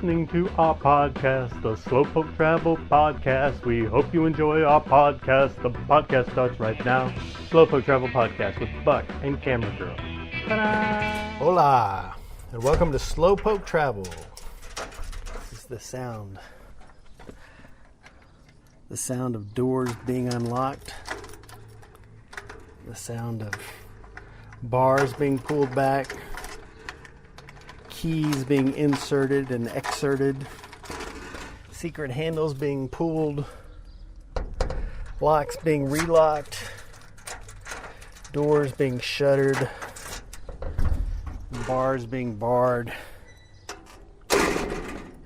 listening to our podcast, the Slowpoke Travel podcast. We hope you enjoy our podcast. The podcast starts right now. Slowpoke Travel podcast with Buck and Camera Girl. Ta-da! Hola, and welcome to Slowpoke Travel. This is the sound of doors being unlocked, the sound of bars being pulled back, keys being inserted and exerted, secret handles being pulled, locks being relocked, doors being shuttered, bars being barred,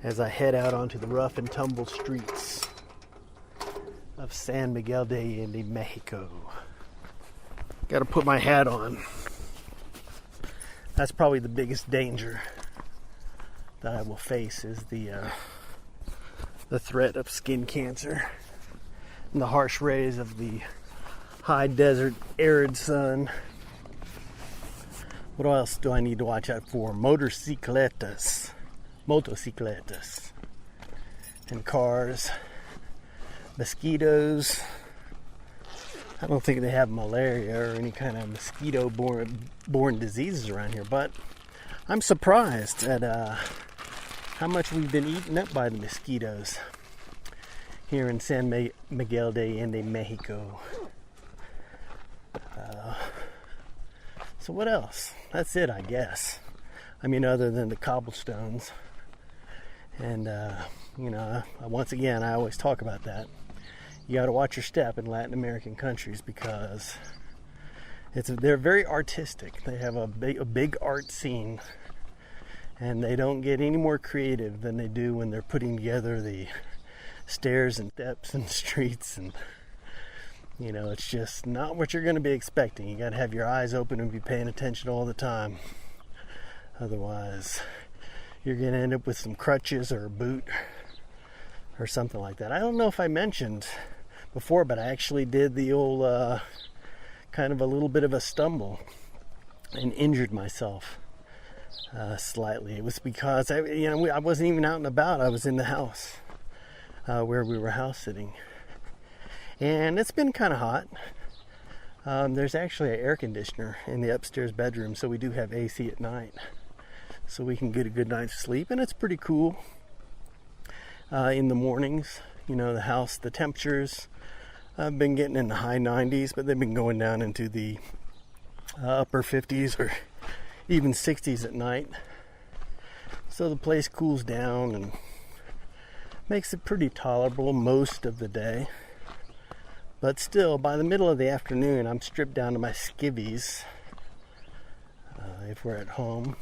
as I head out onto the rough and tumble streets of San Miguel de Allende, Mexico. Got to put my hat on. That's probably the biggest danger that I will face, is the threat of skin cancer and the harsh rays of the high desert arid sun. What else do I need to watch out for? Motocicletas, and cars, mosquitoes. I don't think they have malaria or any kind of mosquito-borne diseases around here, but I'm surprised at how much we've been eaten up by the mosquitoes here in San Miguel de Allende, Mexico. So what else? That's it, I guess. I mean, other than the cobblestones. And, once again, I always talk about that. You got to watch your step in Latin American countries because they're very artistic. They have a big art scene, and they don't get any more creative than they do when they're putting together the stairs and steps and streets, and it's just not what you're going to be expecting. You got to have your eyes open and be paying attention all the time. Otherwise, you're going to end up with some crutches or a boot or something like that. I don't know if I mentioned before, but I actually did the old kind of a little bit of a stumble and injured myself slightly. It was because I wasn't even out and about. I was in the house where we were house sitting, and it's been kind of hot. There's actually an air conditioner in the upstairs bedroom, so we do have AC at night, so we can get a good night's sleep, and it's pretty cool. In the mornings, the temperatures, I've been getting in the high 90s, but they've been going down into the upper 50s or even 60s at night. So the place cools down and makes it pretty tolerable most of the day. But still, by the middle of the afternoon, I'm stripped down to my skivvies if we're at home.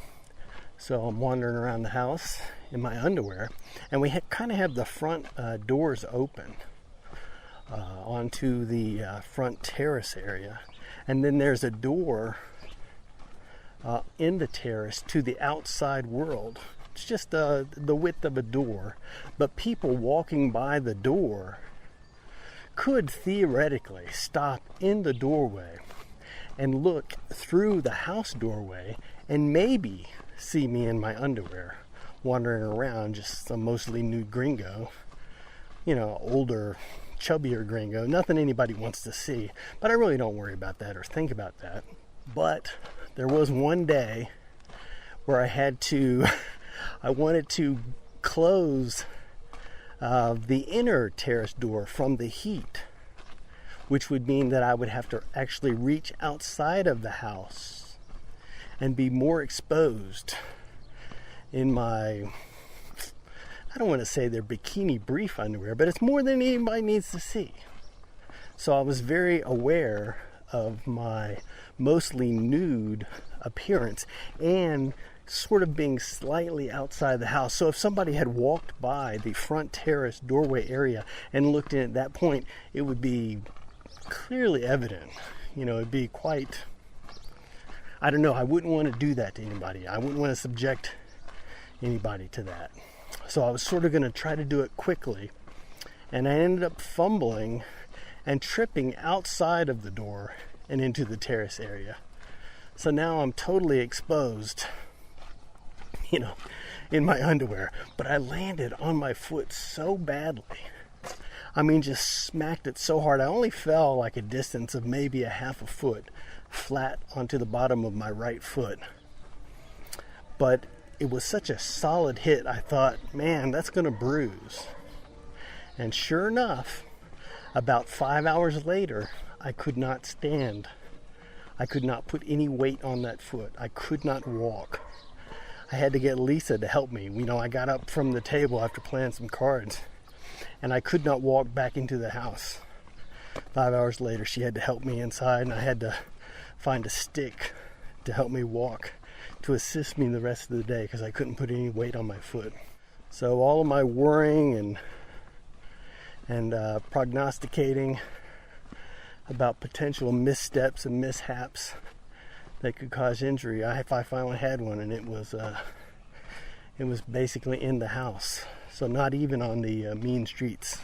So I'm wandering around the house in my underwear, and we kind of have the front doors open onto the front terrace area, and then there's a door in the terrace to the outside world. It's just the width of a door, but people walking by the door could theoretically stop in the doorway and look through the house doorway and maybe see me in my underwear wandering around, just a mostly nude gringo, older, chubbier gringo, nothing anybody wants to see. But I really don't worry about that or think about that. But there was one day where I wanted to close the inner terrace door from the heat, which would mean that I would have to actually reach outside of the house and be more exposed in my, I don't want to say they're bikini brief underwear, but it's more than anybody needs to see. So I was very aware of my mostly nude appearance and sort of being slightly outside the house. So if somebody had walked by the front terrace doorway area and looked in at that point, it would be clearly evident. It'd be quite, I don't know, I wouldn't want to do that to anybody. I wouldn't want to subject anybody to that. So I was sort of going to try to do it quickly, and I ended up fumbling and tripping outside of the door and into the terrace area. So now I'm totally exposed, in my underwear. But I landed on my foot so badly. I mean, just smacked it so hard. I only fell like a distance of maybe a half a foot flat onto the bottom of my right foot. But it was such a solid hit, I thought, man, that's going to bruise. And sure enough, about 5 hours later, I could not stand. I could not put any weight on that foot. I could not walk. I had to get Lisa to help me. You know, I got up from the table after playing some cards, and I could not walk back into the house. 5 hours later, she had to help me inside, and I had to find a stick to help me walk, to assist me the rest of the day, because I couldn't put any weight on my foot. So all of my worrying and prognosticating about potential missteps and mishaps that could cause injury, I finally had one, and it was basically in the house. So not even on the mean streets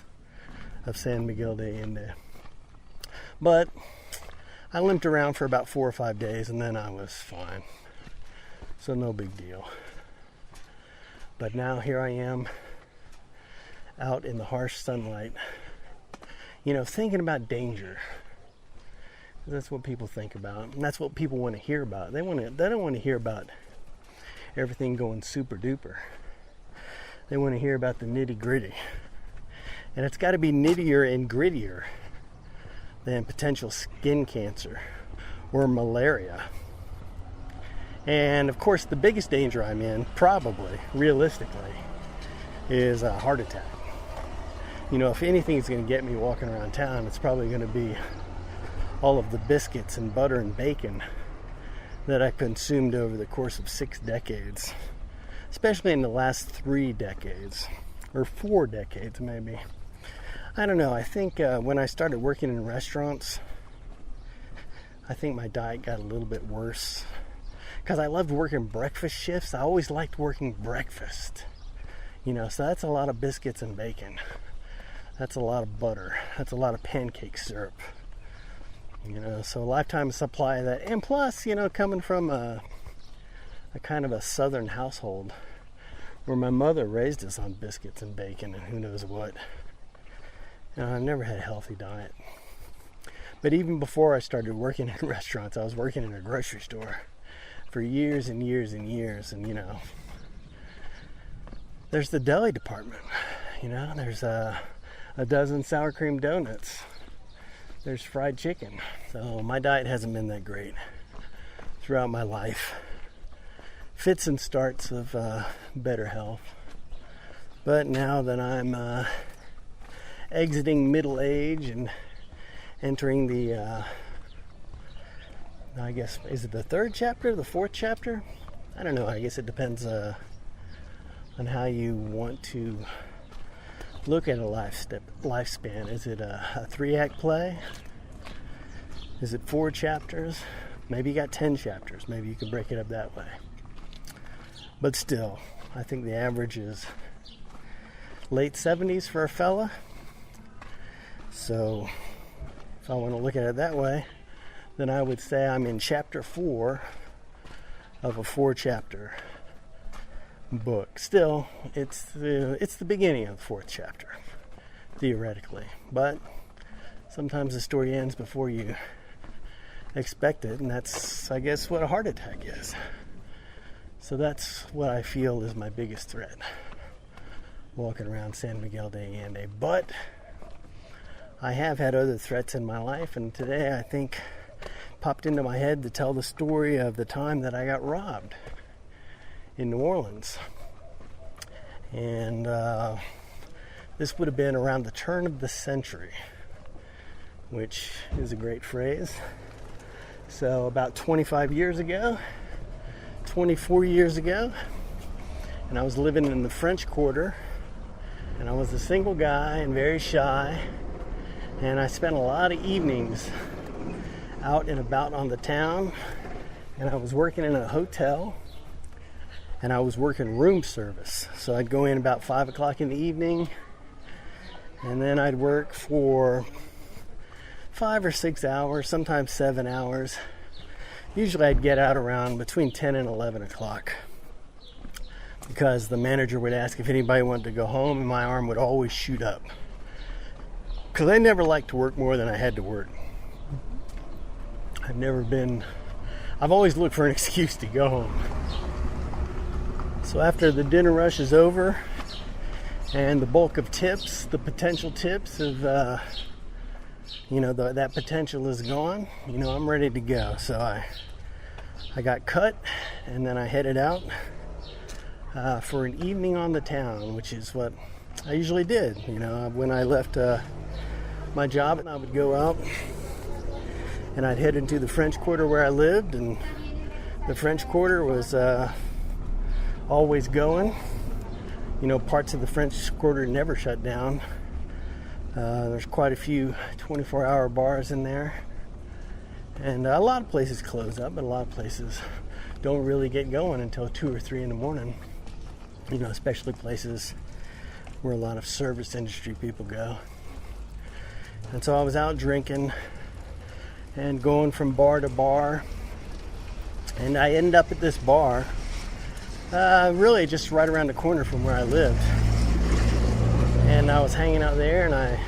of San Miguel de Allende. But I limped around for about 4 or 5 days, and then I was fine. So no big deal. But now here I am out in the harsh sunlight, you know, thinking about danger. That's what people think about, and that's what people want to hear about. They don't want to hear about everything going super duper. They want to hear about the nitty gritty. And it's got to be nittier and grittier than potential skin cancer or malaria. And of course, the biggest danger I'm in, probably, realistically, is a heart attack. You know, if anything is going to get me walking around town, it's probably going to be all of the biscuits and butter and bacon that I consumed over the course of 6 decades, especially in the last 3 decades, or 4 decades maybe. I don't know, I think when I started working in restaurants, I think my diet got a little bit worse, because I loved working breakfast shifts. I always liked working breakfast, you know, so that's a lot of biscuits and bacon. That's a lot of butter. That's a lot of pancake syrup. You know, so a lifetime supply of that. And plus, you know, coming from a kind of a southern household where my mother raised us on biscuits and bacon and who knows what, you know, I've never had a healthy diet. But even before I started working in restaurants, I was working in a grocery store for years and years and years. And, you know, there's the deli department. You know, there's a dozen sour cream donuts. There's fried chicken. So my diet hasn't been that great throughout my life. Fits and starts of better health. But now that I'm exiting middle age and entering the, I guess, is it the 3rd chapter, the 4th chapter? I don't know. I guess it depends on how you want to look at a lifespan. Is it a 3-act play? Is it 4 chapters? Maybe you got 10 chapters. Maybe you can break it up that way. But still, I think the average is late 70s for a fella. So if I want to look at it that way, then I would say I'm in chapter 4 of a 4-chapter book. Still, it's the beginning of the 4th chapter, theoretically. But sometimes the story ends before you expect it, and that's, I guess, what a heart attack is. So that's what I feel is my biggest threat, walking around San Miguel de Allende. But I have had other threats in my life, and today I think popped into my head to tell the story of the time that I got robbed in New Orleans. And this would have been around the turn of the century, which is a great phrase. So about 24 years ago, and I was living in the French Quarter, and I was a single guy and very shy, and I spent a lot of evenings out and about on the town, and I was working in a hotel, and I was working room service. So I'd go in about 5 o'clock in the evening, and then I'd work for 5 or 6 hours, sometimes 7 hours. Usually I'd get out around between 10 and 11 o'clock. because the manager would ask if anybody wanted to go home, and my arm would always shoot up. Because I never liked to work more than I had to work. I've always looked for an excuse to go home. So after the dinner rush is over, and the bulk of tips, the potential tips of, that potential is gone, I'm ready to go. So I got cut, and then I headed out for an evening on the town, which is what I usually did. When I left my job, I would go out and I'd head into the French Quarter where I lived, and the French Quarter was always going. Parts of the French Quarter never shut down. There's quite a few 24-hour bars in there, and a lot of places close up, but a lot of places don't really get going until 2 or 3 in the morning. Especially places where a lot of service industry people go. And so I was out drinking and going from bar to bar, and I ended up at this bar, really just right around the corner from where I lived. And I was hanging out there, and I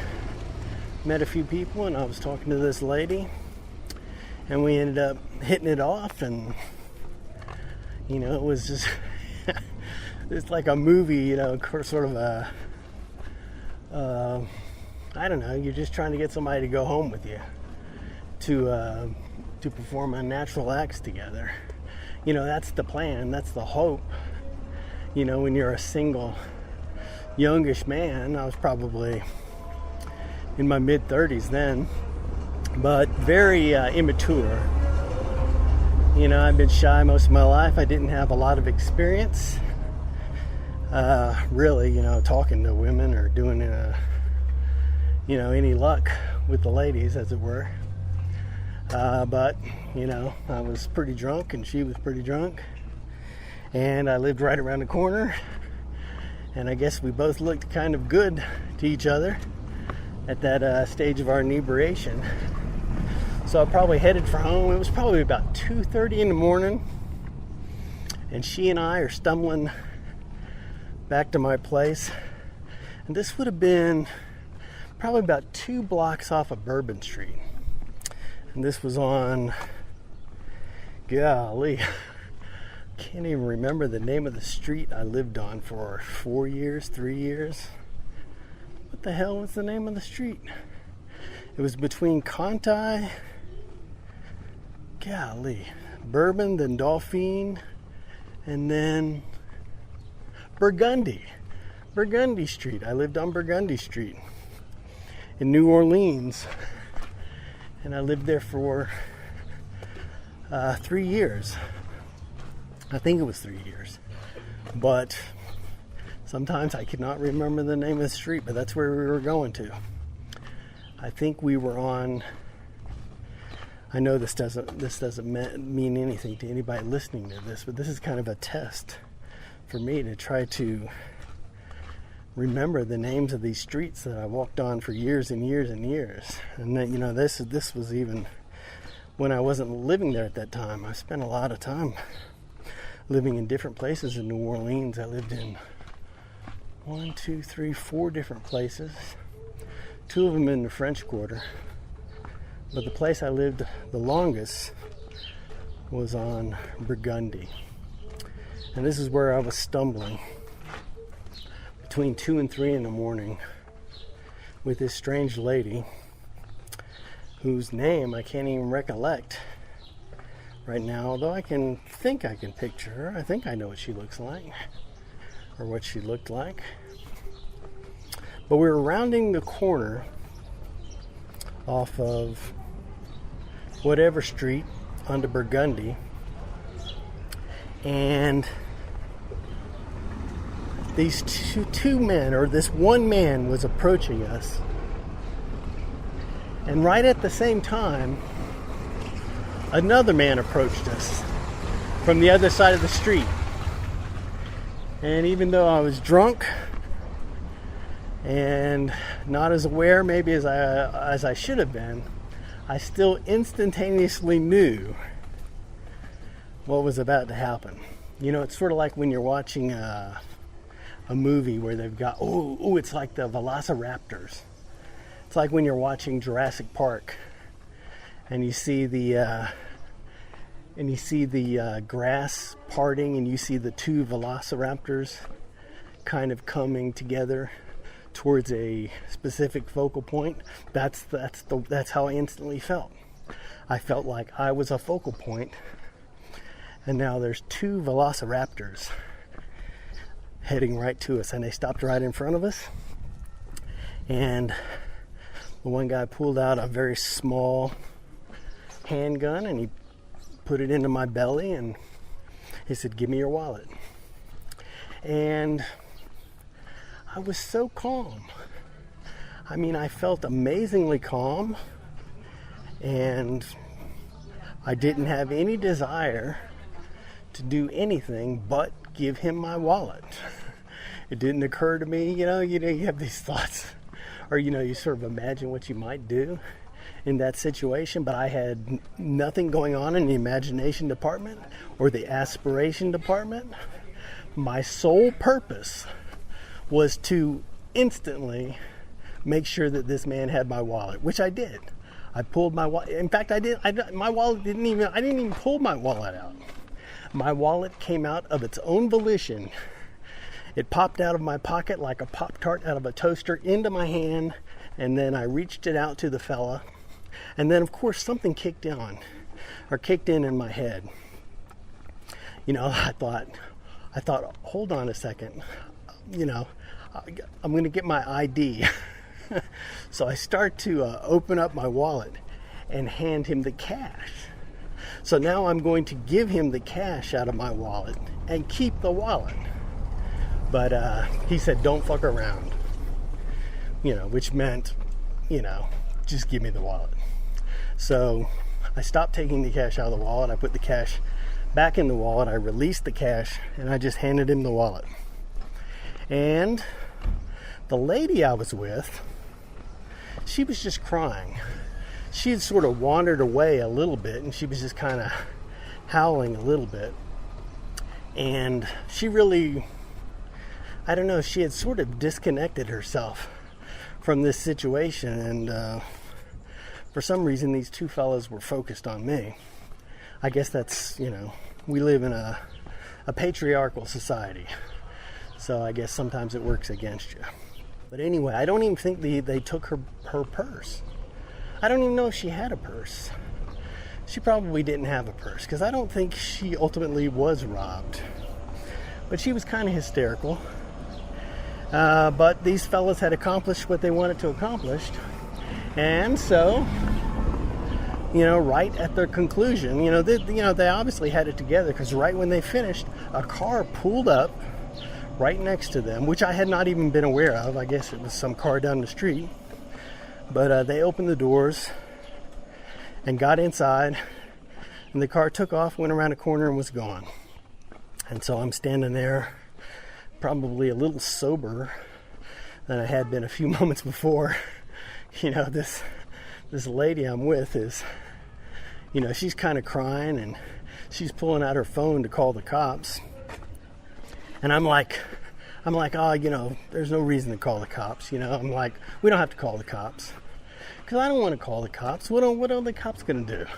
met a few people, and I was talking to this lady, and we ended up hitting it off, and it was just it's like a movie, sort of a I don't know, you're just trying to get somebody to go home with you to perform unnatural acts together. That's the plan, that's the hope. When you're a single youngish man, I was probably in my mid-30s then, but very immature. I've been shy most of my life. I didn't have a lot of experience, really, talking to women or doing, any luck with the ladies, as it were. But, I was pretty drunk, and she was pretty drunk, and I lived right around the corner, and I guess we both looked kind of good to each other at that stage of our inebriation. So I probably headed for home. It was probably about 2:30 in the morning, and she and I are stumbling back to my place, and this would have been probably about 2 blocks off of Bourbon Street. And this was on, golly, can't even remember the name of the street I lived on for 4 years, 3 years. What the hell was the name of the street? It was between Conti, Bourbon, then Dauphine, and then Burgundy Street. I lived on Burgundy Street in New Orleans, and I lived there for 3 years. I think it was 3 years, but sometimes I could not remember the name of the street, but that's where we were going to. I think we were on, I know this doesn't mean anything to anybody listening to this, but this is kind of a test for me to try to remember the names of these streets that I walked on for years and years and years. And then, this was even when I wasn't living there at that time. I spent a lot of time living in different places in New Orleans. I lived in 4 different places. 2 of them in the French Quarter. But the place I lived the longest was on Burgundy. And this is where I was stumbling between 2 and 3 in the morning with this strange lady whose name I can't even recollect right now, although I can picture her. I think I know what she looks like, or what she looked like. But we were rounding the corner off of whatever street onto Burgundy, and these two men, or this one man, was approaching us, and right at the same time another man approached us from the other side of the street. And even though I was drunk and not as aware maybe as I should have been, I still instantaneously knew what was about to happen. It's sort of like when you're watching a movie where they've got, it's like the velociraptors. It's like when you're watching Jurassic Park and you see the grass parting and you see the two velociraptors kind of coming together towards a specific focal point. That's how I instantly felt. I felt like I was a focal point, and now there's two velociraptors heading right to us, and they stopped right in front of us. And the one guy pulled out a very small handgun and he put it into my belly and he said, "Give me your wallet." And I was so calm. I mean, I felt amazingly calm, and I didn't have any desire to do anything but give him my wallet. It didn't occur to me, you have these thoughts, or you sort of imagine what you might do in that situation, but I had nothing going on in the imagination department or the aspiration department. My sole purpose was to instantly make sure that this man had my wallet, which I did. I pulled my wallet. In fact, I didn't even pull my wallet out. My wallet came out of its own volition. It popped out of my pocket like a Pop-Tart out of a toaster into my hand, and then I reached it out to the fella. And then, of course, something kicked in my head. I thought, hold on a second. I'm going to get my ID. So I start to open up my wallet and hand him the cash. So now I'm going to give him the cash out of my wallet and keep the wallet. But he said, "Don't fuck around." Which meant, just give me the wallet. So I stopped taking the cash out of the wallet. I put the cash back in the wallet. I released the cash and I just handed him the wallet. And the lady I was with, she was just crying. She had sort of wandered away a little bit and she was just kind of howling a little bit. And she really, she had sort of disconnected herself from this situation, and for some reason these two fellas were focused on me. I guess that's, we live in a patriarchal society, so I guess sometimes it works against you. But anyway, I don't even think they took her purse. I don't even know if she had a purse. She probably didn't have a purse, because I don't think she ultimately was robbed. But she was kind of hysterical. But these fellas had accomplished what they wanted to accomplish. And so, right at their conclusion, they obviously had it together, because right when they finished, a car pulled up right next to them, which I had not even been aware of. I guess it was some car down the street. But they opened the doors and got inside, and the car took off, went around a corner, and was gone. And so I'm standing there, probably a little sober than I had been a few moments before. This lady I'm with is, she's kind of crying, and she's pulling out her phone to call the cops. And I'm like, there's no reason to call the cops. I'm like, we don't have to call the cops, because I don't want to call the cops. What are the cops going to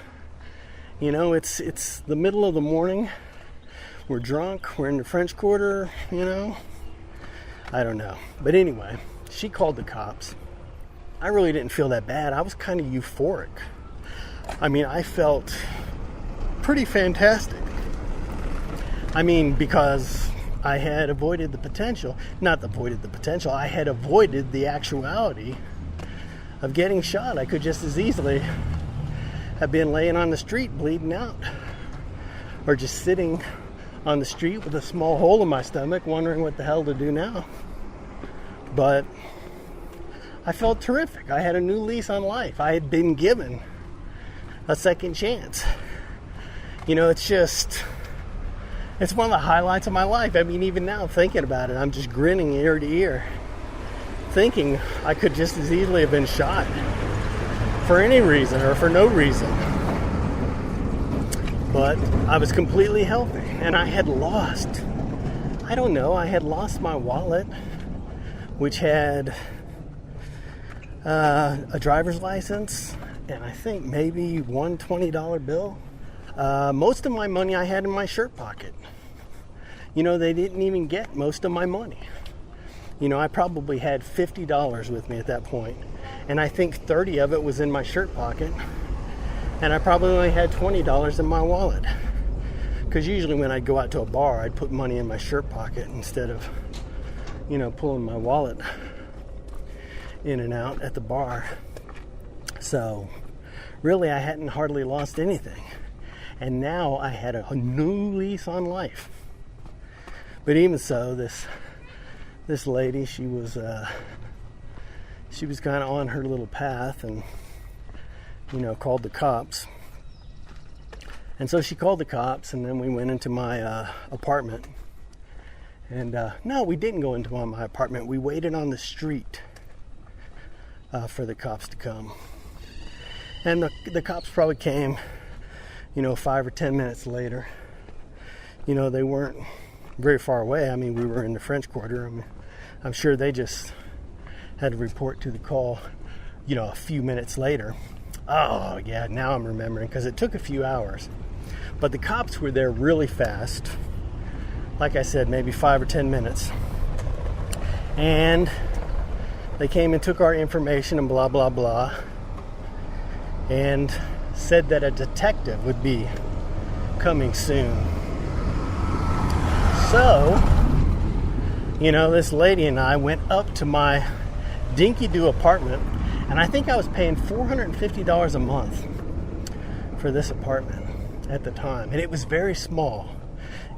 do? It's the middle of the morning. We're drunk. We're in the French Quarter. I don't know. But anyway, she called the cops. I really didn't feel that bad. I was kind of euphoric. I felt pretty fantastic. Because I had avoided the potential. I had avoided the actuality of getting shot. I could just as easily have been laying on the street bleeding out, or just sitting on the street with a small hole in my stomach wondering what the hell to do now. But I felt terrific. I had a new lease on life. I had been given a second chance. It's one of the highlights of my life. Even now, thinking about it, I'm just grinning ear to ear, thinking I could just as easily have been shot for any reason or for no reason. But I was completely healthy, and I had lost my wallet, which had a driver's license, and I think maybe one $20 bill. Most of my money I had in my shirt pocket. They didn't even get most of my money. I probably had $50 with me at that point, and I think 30 of it was in my shirt pocket, and I probably only had $20 in my wallet. Because usually when I'd go out to a bar, I'd put money in my shirt pocket instead of, pulling my wallet in and out at the bar. So really, I hadn't hardly lost anything. And now I had a new lease on life. But even so, this lady, she was kind of on her little path and, called the cops. And so she called the cops, and then we went into my apartment. And no, we didn't go into my apartment. We waited on the street for the cops to come. And the cops probably came, 5 or 10 minutes later. They weren't very far away. I mean, we were in the French Quarter. I'm sure they just had to report to the call, a few minutes later. Oh, yeah, now I'm remembering, because it took a few hours. But the cops were there really fast. Like I said, maybe 5 or 10 minutes. And they came and took our information and blah, blah, blah. And said that a detective would be coming soon. So, this lady and I went up to my dinky-doo apartment, and I think I was paying $450 a month for this apartment at the time. And it was very small.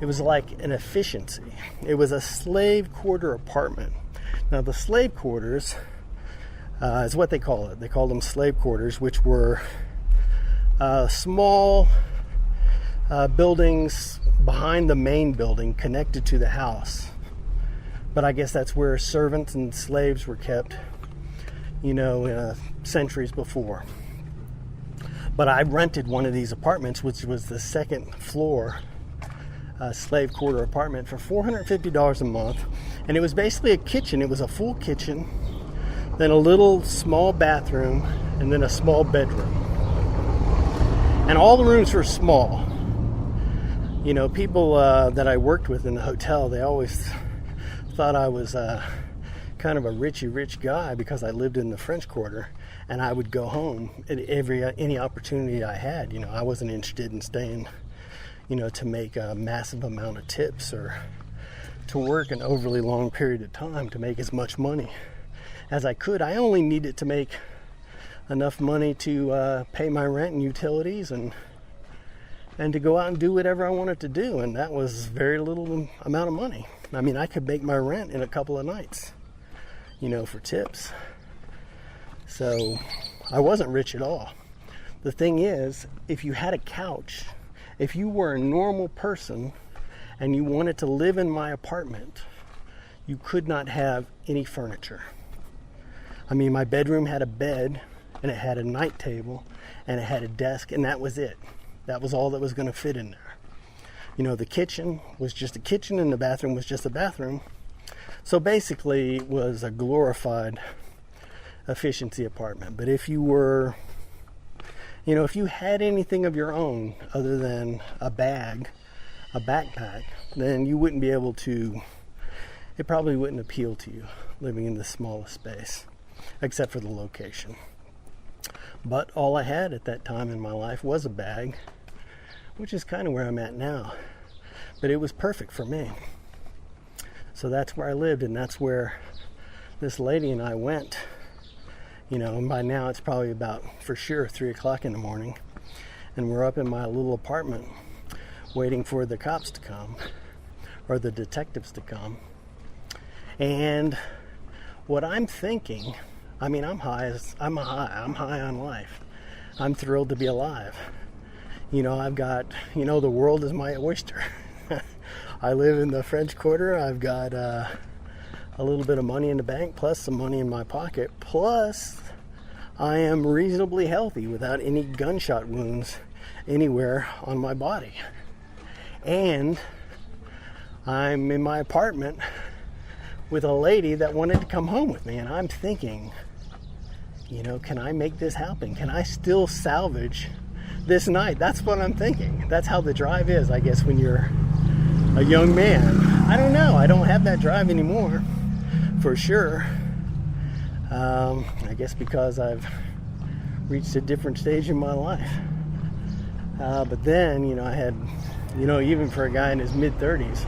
It was like an efficiency. It was a slave quarter apartment. Now, the slave quarters is what they call it. They call them slave quarters, which were small buildings behind the main building connected to the house. But I guess that's where servants and slaves were kept, centuries before. But I rented one of these apartments, which was the second floor slave quarter apartment, for $450 a month. And it was basically a kitchen. It was a full kitchen, then a little small bathroom, and then a small bedroom. And all the rooms were small. People that I worked with in the hotel, they always thought I was kind of a rich guy because I lived in the French Quarter, and I would go home at any opportunity I had. I wasn't interested in staying, to make a massive amount of tips or to work an overly long period of time to make as much money as I could. I only needed to make enough money to pay my rent and utilities and to go out and do whatever I wanted to do, and that was very little amount of money. I mean, I could make my rent in a couple of nights, for tips. So I wasn't rich at all. The thing is, if you had a couch, if you were a normal person and you wanted to live in my apartment, you could not have any furniture. I mean, my bedroom had a bed, and it had a night table, and it had a desk, and that was it. That was all that was going to fit in there. The kitchen was just a kitchen, and the bathroom was just a bathroom. So basically, it was a glorified efficiency apartment. But if you were, if you had anything of your own other than a backpack, then you wouldn't be able to, it probably wouldn't appeal to you living in the smallest space, except for the location. But all I had at that time in my life was a bag, which is kind of where I'm at now. But it was perfect for me. So that's where I lived, and that's where this lady and I went. And by now it's probably about, for sure, 3 o'clock in the morning. And we're up in my little apartment waiting for the cops to come, or the detectives to come. And what I'm thinking, I mean, I'm high on life. I'm thrilled to be alive. I've got, the world is my oyster. I live in the French Quarter. I've got a little bit of money in the bank, plus some money in my pocket. Plus, I am reasonably healthy without any gunshot wounds anywhere on my body. And I'm in my apartment with a lady that wanted to come home with me, and I'm thinking, can I make this happen? Can I still salvage this night? That's what I'm thinking. That's how the drive is, I guess, when you're a young man. I don't know. I don't have that drive anymore, for sure. I guess because I've reached a different stage in my life. But then, I had, even for a guy in his mid-30s,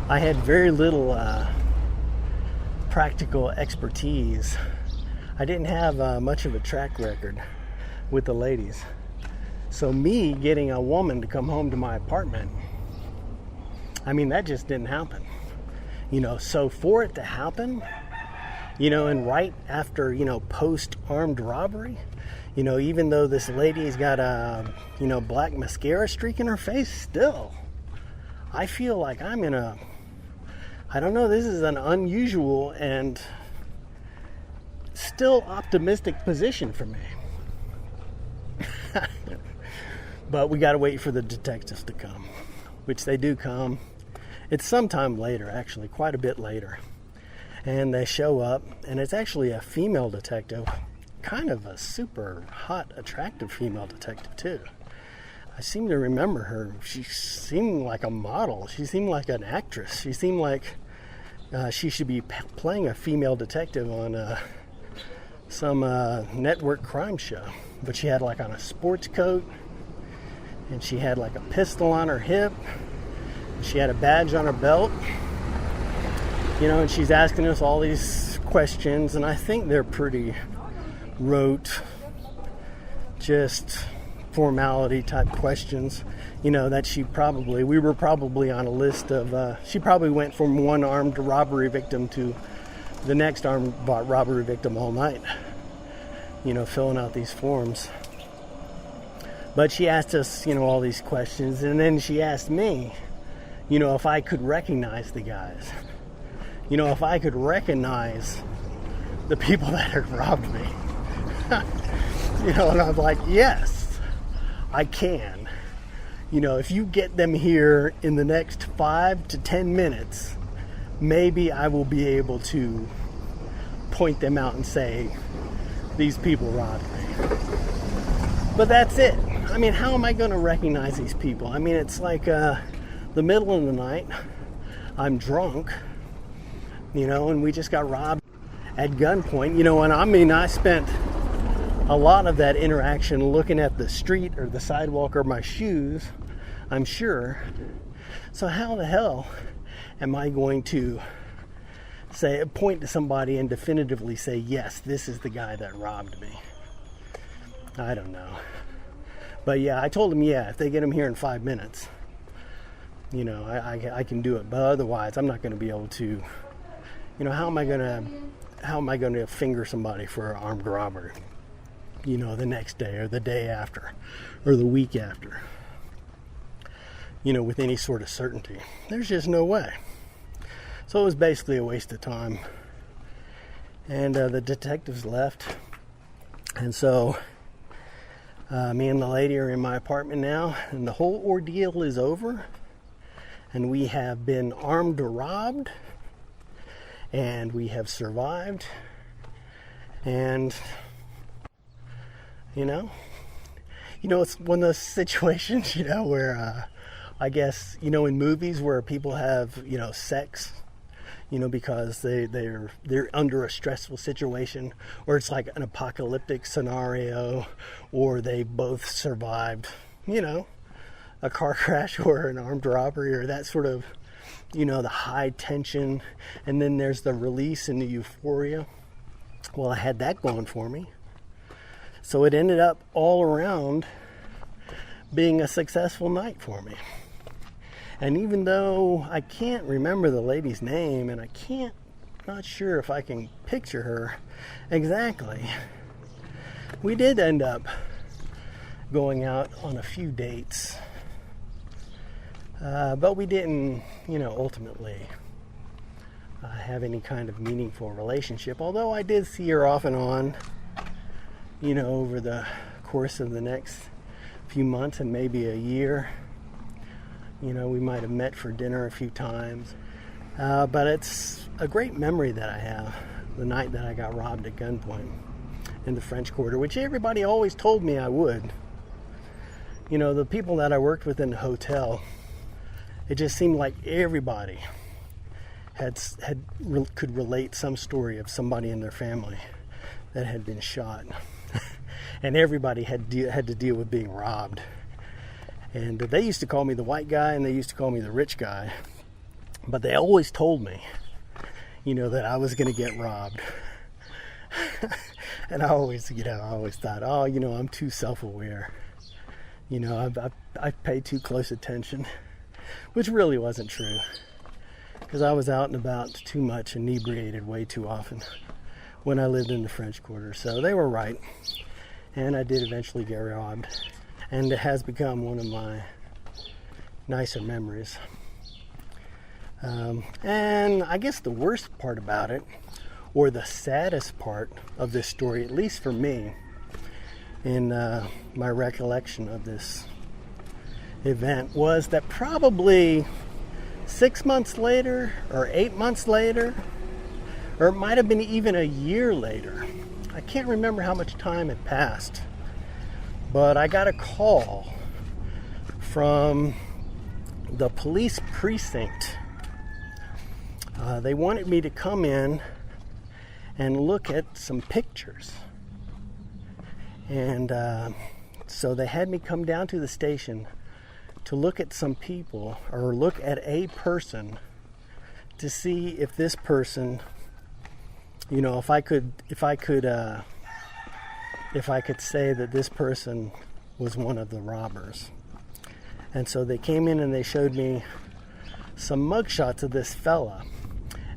I had very little practical expertise. I didn't have much of a track record with the ladies. So me getting a woman to come home to my apartment, that just didn't happen. So for it to happen, and right after, post-armed robbery, even though this lady's got a, black mascara streak in her face, still, I feel like I'm in a, this is an unusual and still optimistic position for me. But we got to wait for the detectives to come, which they do come. It's sometime later, actually, quite a bit later. And they show up, and it's actually a female detective, kind of a super hot, attractive female detective, too. I seem to remember her. She seemed like a model. She seemed like an actress. She seemed like she should be playing a female detective on some network crime show. But she had like on a sports coat, and she had like a pistol on her hip. She had a badge on her belt. And she's asking us all these questions, and I think they're pretty rote, just formality type questions, that we were probably on a list of, she probably went from one armed robbery victim to the next armed robbery victim all night, filling out these forms. But she asked us, all these questions, and then she asked me, if I could recognize the guys. If I could recognize the people that had robbed me. And I'm like, yes, I can. If you get them here in the next 5 to 10 minutes, maybe I will be able to point them out and say, these people robbed me. But that's it. How am I going to recognize these people? It's like the middle of the night. I'm drunk. And we just got robbed at gunpoint. And I spent a lot of that interaction looking at the street or the sidewalk or my shoes, I'm sure. So how the hell am I going to point to somebody and definitively say, yes, this is the guy that robbed me? I don't know. But yeah, I told him, if they get him here in 5 minutes, I can do it. But otherwise, I'm not going to be able to. How am I going to finger somebody for armed robbery? The next day or the day after or the week after? With any sort of certainty. There's just no way. So it was basically a waste of time. And the detectives left. And so me and the lady are in my apartment now, and the whole ordeal is over. And we have been armed or robbed. And we have survived. And, it's one of those situations, where I guess, in movies where people have, sex, because they're under a stressful situation, or it's like an apocalyptic scenario, or they both survived, a car crash or an armed robbery, or that sort of, the high tension, and then there's the release and the euphoria. Well, I had that going for me. So it ended up all around being a successful night for me. And even though I can't remember the lady's name, and not sure if I can picture her exactly, we did end up going out on a few dates. But we didn't, ultimately have any kind of meaningful relationship. Although I did see her off and on, over the course of the next few months and maybe a year. You know, we might have met for dinner a few times. But it's a great memory that I have, the night that I got robbed at gunpoint in the French Quarter, which everybody always told me I would. You know, the people that I worked with in the hotel, it just seemed like everybody could relate some story of somebody in their family that had been shot. And everybody had to deal with being robbed. And they used to call me the white guy and they used to call me the rich guy. But they always told me, you know, that I was going to get robbed. And I always thought, oh, you know, I'm too self-aware. You know, I pay too close attention, which really wasn't true. Because I was out and about too much, inebriated way too often when I lived in the French Quarter. So they were right. And I did eventually get robbed. And it has become one of my nicer memories. And I guess the worst part about it, or the saddest part of this story, at least for me, in my recollection of this event, was that probably 6 months later, or 8 months later, or it might have been even a year later. I can't remember how much time had passed, but I got a call from the police precinct. They wanted me to come in and look at some pictures. And so they had me come down to the station to look at some people, or look at a person, to see if this person, you know, if I could say that this person was one of the robbers. And so they came in and they showed me some mugshots of this fella.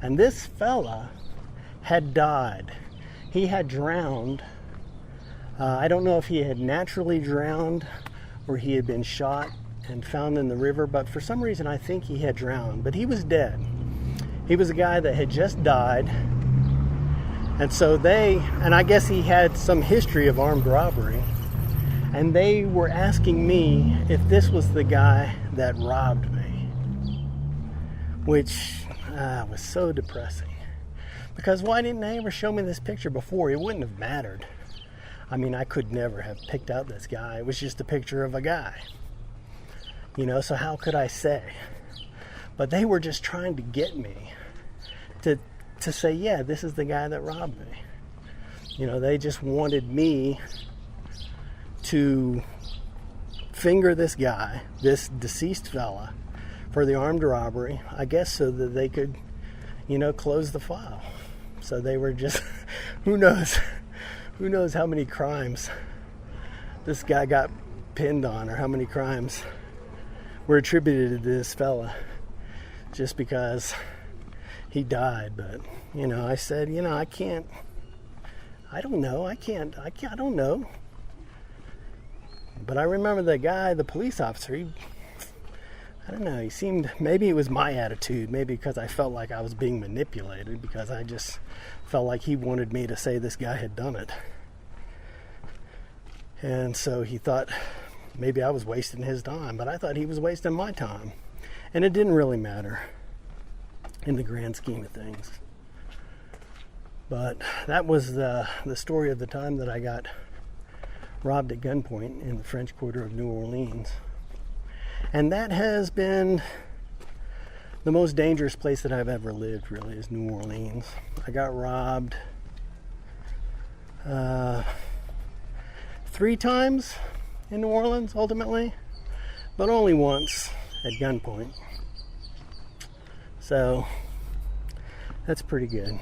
And this fella had died. He had drowned. I don't know if he had naturally drowned or he had been shot and found in the river, but for some reason I think he had drowned. But he was dead. He was a guy that had just died. And so and I guess he had some history of armed robbery. And they were asking me if this was the guy that robbed me. Which was so depressing. Because why didn't they ever show me this picture before? It wouldn't have mattered. I mean, I could never have picked out this guy. It was just a picture of a guy. You know, so how could I say? But they were just trying to get me to say, yeah, this is the guy that robbed me. You know, they just wanted me to finger this guy, this deceased fella, for the armed robbery, I guess so that they could, you know, close the file. So they were just, who knows how many crimes this guy got pinned on, or how many crimes were attributed to this fella just because he died. But, you know, I said, you know, I don't know. But I remember the guy, the police officer, I don't know, he seemed, maybe it was my attitude, maybe because I felt like I was being manipulated, because I just felt like he wanted me to say this guy had done it. And so he thought maybe I was wasting his time, but I thought he was wasting my time. And it didn't really matter in the grand scheme of things. But that was the story of the time that I got robbed at gunpoint in the French Quarter of New Orleans. And that has been the most dangerous place that I've ever lived, really, is New Orleans. I got robbed 3 times in New Orleans, ultimately, but only once at gunpoint. So, that's pretty good.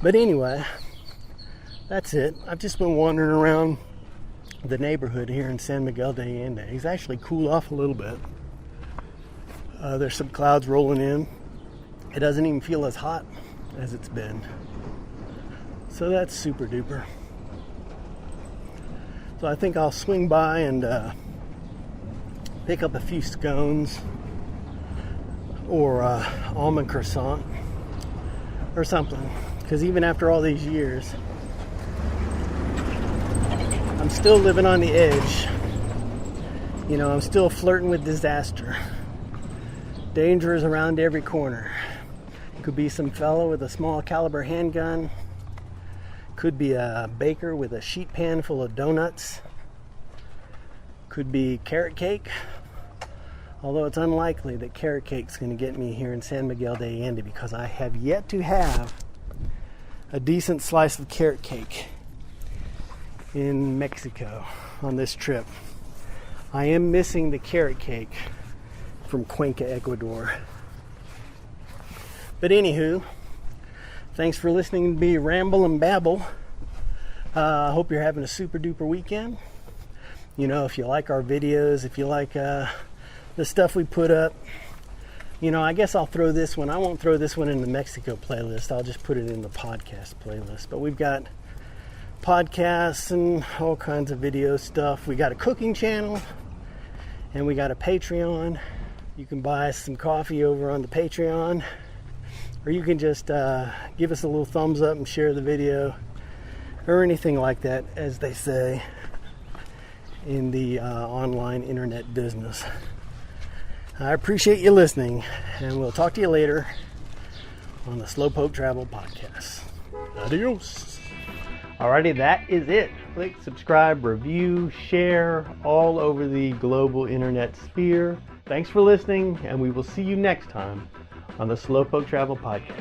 But anyway, that's it. I've just been wandering around the neighborhood here in San Miguel de Allende. It's actually cooled off a little bit. There's some clouds rolling in. It doesn't even feel as hot as it's been. So that's super duper. So I think I'll swing by and pick up a few scones or almond croissant or something. Because even after all these years, I'm I'm still living on the edge. You know, I'm still flirting with disaster. Danger is around every corner. Could be some fellow with a small caliber handgun. Could be a baker with a sheet pan full of donuts. Could be carrot cake. Although it's unlikely that carrot cake's going to get me here in San Miguel de Allende, because I have yet to have a decent slice of carrot cake in Mexico on this trip. I am missing the carrot cake from Cuenca, Ecuador. But anywho, thanks for listening to me ramble and babble. I hope you're having a super duper weekend. You know, if you like our videos, if you like the stuff we put up, you know, I guess I'll throw this one. I won't throw this one in the Mexico playlist. I'll just put it in the podcast playlist. But we've got podcasts and all kinds of video stuff. We got a cooking channel and we got a Patreon. You can buy us some coffee over on the Patreon, or you can just give us a little thumbs up and share the video, or anything like that, as they say in the online internet business. I appreciate you listening, and we'll talk to you later on the Slowpoke Travel podcast. Adios. Alrighty, that is it. Click, subscribe, review, share all over the global internet sphere. Thanks for listening, and we will see you next time on the Slowpoke Travel podcast.